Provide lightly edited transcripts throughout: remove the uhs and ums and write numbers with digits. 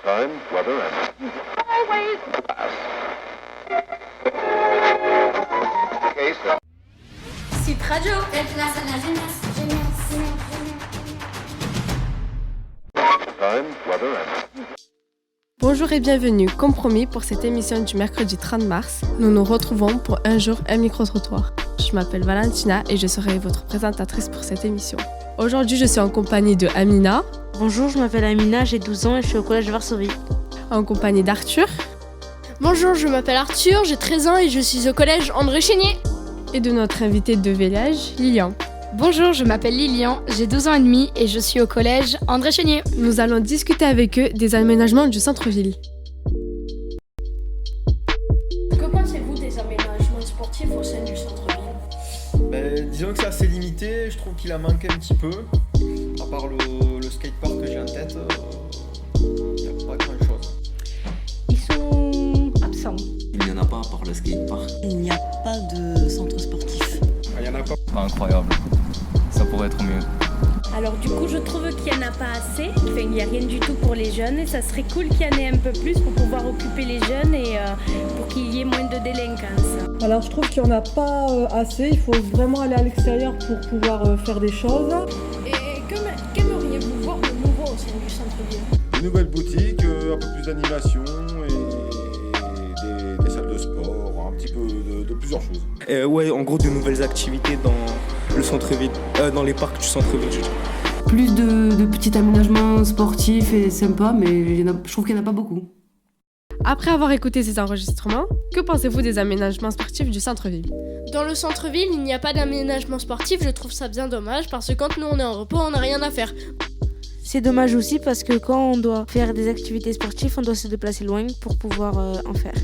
Time, weather and... Highways. Case. Site radio. Place à la jeunesse. Time, weather and... Bonjour et bienvenue, comme promis pour cette émission du mercredi 30 mars, nous nous retrouvons pour un jour un micro-trottoir. Je m'appelle Valentina et je serai votre présentatrice pour cette émission. Aujourd'hui, je suis en compagnie de Amina. Bonjour, je m'appelle Amina, j'ai 12 ans et je suis au collège Varsovie. En compagnie d'Arthur. Bonjour, je m'appelle Arthur, j'ai 13 ans et je suis au collège André Chénier. Et de notre invité de village, Lilian. Bonjour, je m'appelle Lilian, j'ai 12 ans et demi et je suis au collège André Chénier. Nous allons discuter avec eux des aménagements du centre-ville. Que pensez-vous des aménagements sportifs au sein du centre-ville ? Disons que c'est assez limité, je trouve qu'il en manque un petit peu. À part le skatepark que j'ai en tête, il n'y a pas grand chose. Ils sont absents. Il n'y en a pas à part le skatepark. Il n'y a pas de centre sportif. Il n'y en a pas. Pas incroyable, ça pourrait être mieux. Alors du coup je trouve qu'il n'y en a pas assez, il n'y a rien du tout pour les jeunes et ça serait cool qu'il y en ait un peu plus pour pouvoir occuper les jeunes et pour qu'il y ait moins de délinquance. Alors je trouve qu'il n'y en a pas assez, il faut vraiment aller à l'extérieur pour pouvoir faire des choses. Et qu'aimeriez-vous voir de nouveau au sein du centre-ville ? Une nouvelle boutique, un peu plus d'animation et des salles de sport, un petit peu de plusieurs choses. Ouais, en gros de nouvelles activités dans le centre-ville, dans les parcs du centre-ville. Plus de petits aménagements sportifs et sympas, mais je trouve qu'il n'y en a pas beaucoup. Après avoir écouté ces enregistrements, que pensez-vous des aménagements sportifs du centre-ville ? Dans le centre-ville, il n'y a pas d'aménagement sportif, je trouve ça bien dommage parce que quand nous on est en repos, on n'a rien à faire. C'est dommage aussi parce que quand on doit faire des activités sportives, on doit se déplacer loin pour pouvoir en faire.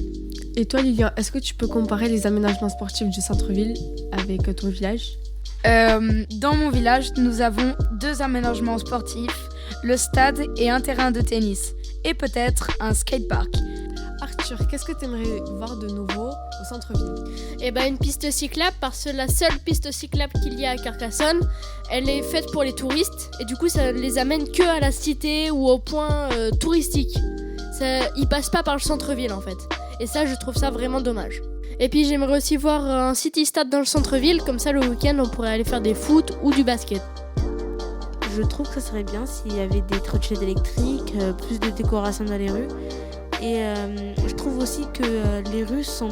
Et toi Lilian, est-ce que tu peux comparer les aménagements sportifs du centre-ville avec ton village ? Dans mon village, nous avons 2 aménagements sportifs, le stade et un terrain de tennis, et peut-être un skatepark. Arthur, qu'est-ce que tu aimerais voir de nouveau au centre-ville ? Eh ben une piste cyclable parce que la seule piste cyclable qu'il y a à Carcassonne, elle est faite pour les touristes et du coup ça les amène que à la cité ou au point touristique. Ils passent pas par le centre-ville en fait. Et ça je trouve ça vraiment dommage. Et puis j'aimerais aussi voir un city stade dans le centre-ville, comme ça le week-end on pourrait aller faire des foot ou du basket. Je trouve que ça serait bien s'il y avait des trottinettes électriques, plus de décoration dans les rues. Et je trouve aussi que les rues sont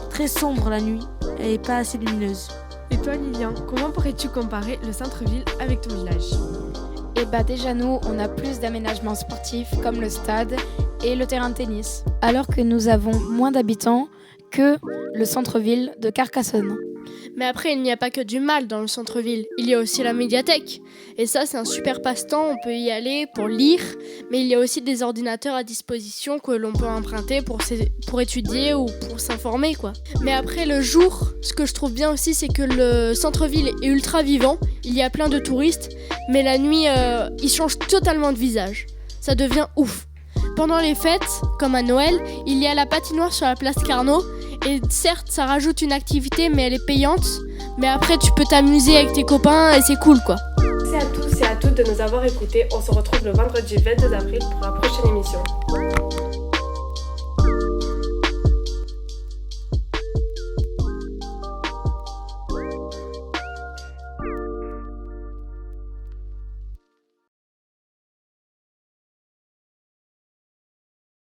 très sombres la nuit et pas assez lumineuses. Et toi Lilian, comment pourrais-tu comparer le centre-ville avec ton village ? Et déjà nous, on a plus d'aménagements sportifs comme le stade et le terrain de tennis, alors que nous avons moins d'habitants que le centre-ville de Carcassonne. Mais après, il n'y a pas que du mal dans le centre-ville, il y a aussi la médiathèque. Et ça, c'est un super passe-temps, on peut y aller pour lire, mais il y a aussi des ordinateurs à disposition que l'on peut emprunter pour étudier ou pour s'informer, quoi. Mais après, le jour, ce que je trouve bien aussi, c'est que le centre-ville est ultra vivant, il y a plein de touristes, mais la nuit, il change totalement de visage. Ça devient ouf. Pendant les fêtes, comme à Noël, il y a la patinoire sur la place Carnot. Et certes, ça rajoute une activité, mais elle est payante. Mais après, tu peux t'amuser avec tes copains et c'est cool, quoi. Merci à tous et à toutes de nous avoir écoutés. On se retrouve le vendredi 22 avril pour la prochaine émission.